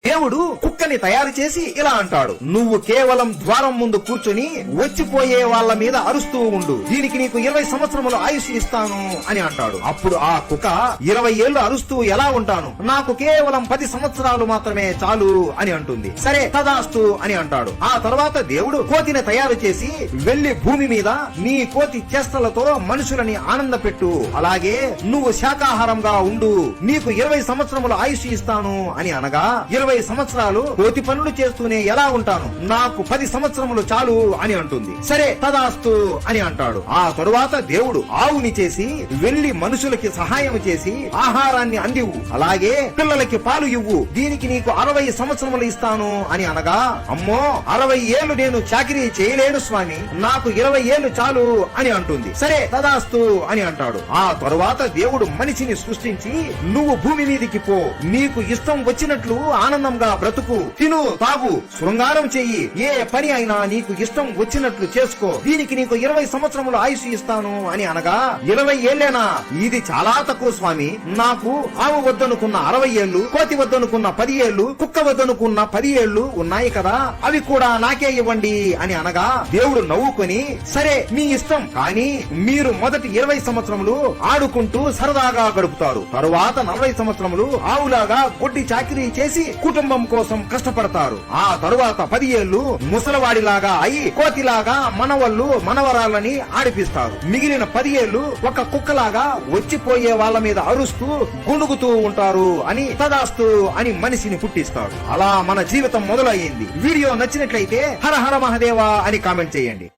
దేవుడు కుక్కని తయారు చేసి ఇలా అంటాడు, నువ్వు కేవలం ద్వారం ముందు కూర్చొని వచ్చిపోయే వాళ్ళ మీద అరుస్తూ ఉండు, దీనికి నీకు 20 సంవత్సరములు ఆయుష్ ఇస్తాను అని అంటాడు. అప్పుడు ఆ కుక్క 20 ఏళ్లు అరుస్తూ ఎలా ఉంటాను, నాకు కేవలం 10 సంవత్సరాలు మాత్రమే చాలు అని అంటుంది. సరే తదాస్తు అని అంటాడు. ఆ తర్వాత దేవుడు కోతిని తయారు చేసి వెళ్లి భూమి మీద నీ కోతి చేష్టలతో మనుషులని ఆనంద పెట్టు, అలాగే నువ్వు శాకాహారంగా ఉండు, నీకు 20 సంవత్సరములు ఆయుష్ ఇస్తాను అని అనగా 20 సంవత్సరాలు కోతి పనులు చేస్తూనే ఎలా ఉంటాను, నాకు 10 సంవత్సరములు చాలు అని అంటుంది. సరే తదాస్తు అని అంటాడు. ఆ తరువాత దేవుడు ఆవుని చేసి వెళ్లి మనుషులకి సహాయం చేసి ఆహారాన్ని అందివు, అలాగే పిల్లలకి పాలు ఇవ్వు, దీనికి నీకు 60 సంవత్సరములు ఇస్తాను అని అనగా, అమ్మో 60 ఏళ్లు నేను చాకిరీ చేయలేను స్వామి, నాకు 20 ఏళ్లు చాలు అని అంటుంది. సరే తదాస్తు అని అంటాడు. ఆ తరువాత దేవుడు మనిషిని సృష్టించి నువ్వు భూమి మీదికి పో, నీకు ఇష్టం వచ్చినట్లు ఆనందంగా బ్రతుకు, తిను తాగు, శృంగారం చెయ్యి, ఏ పని అయినా నీకు ఇష్టం వచ్చినట్లు చేసుకో, దీనికి నీకు 20 సంవత్సరములు ఆయుష్ ఇస్తాను అని అనగా 20 ఏళ్లేనా, ఇది చాలా తక్కువ స్వామి, నాకు ఆవు వద్దనుకున్న 60 ఏళ్లు, కోతి వద్దనుకున్న 10 ఏళ్లు, కుక్క వద్దనుకున్న 10 ఏళ్లు ఉన్నాయి కదా, అవి కూడా నాకే ఇవ్వండి అని అనగా దేవుడు నవ్వుకొని, సరే మీ ఇష్టం, కానీ మీరు మొదటి 20 సంవత్సరములు ఆడుకుంటూ సరదాగా గడుపుతారు, తరువాత 40 సంవత్సరములు ఆవులాగా గొడ్డి చాకిరీ చేసి కుటుంబం కోసం కష్టపడతారు, ఆ తరువాత 10 ఏళ్లు ముసలవాడిలాగా అయి కోతిలాగా మనవళ్ళు మనవరాళ్ళని ఆడిపిస్తారు, మిగిలిన 10 ఏళ్లు ఒక కుక్కలాగా వచ్చిపోయే వాళ్ళ మీద అరుస్తూ గుణుగుతూ ఉంటారు అని తదాస్తు అని మనిషిని పుట్టిస్తాడు. అలా మన జీవితం మొదలయ్యింది. వీడియో నచ్చినట్లయితే హర హర మహదేవా అని కామెంట్ చేయండి.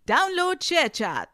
Download ShareChat.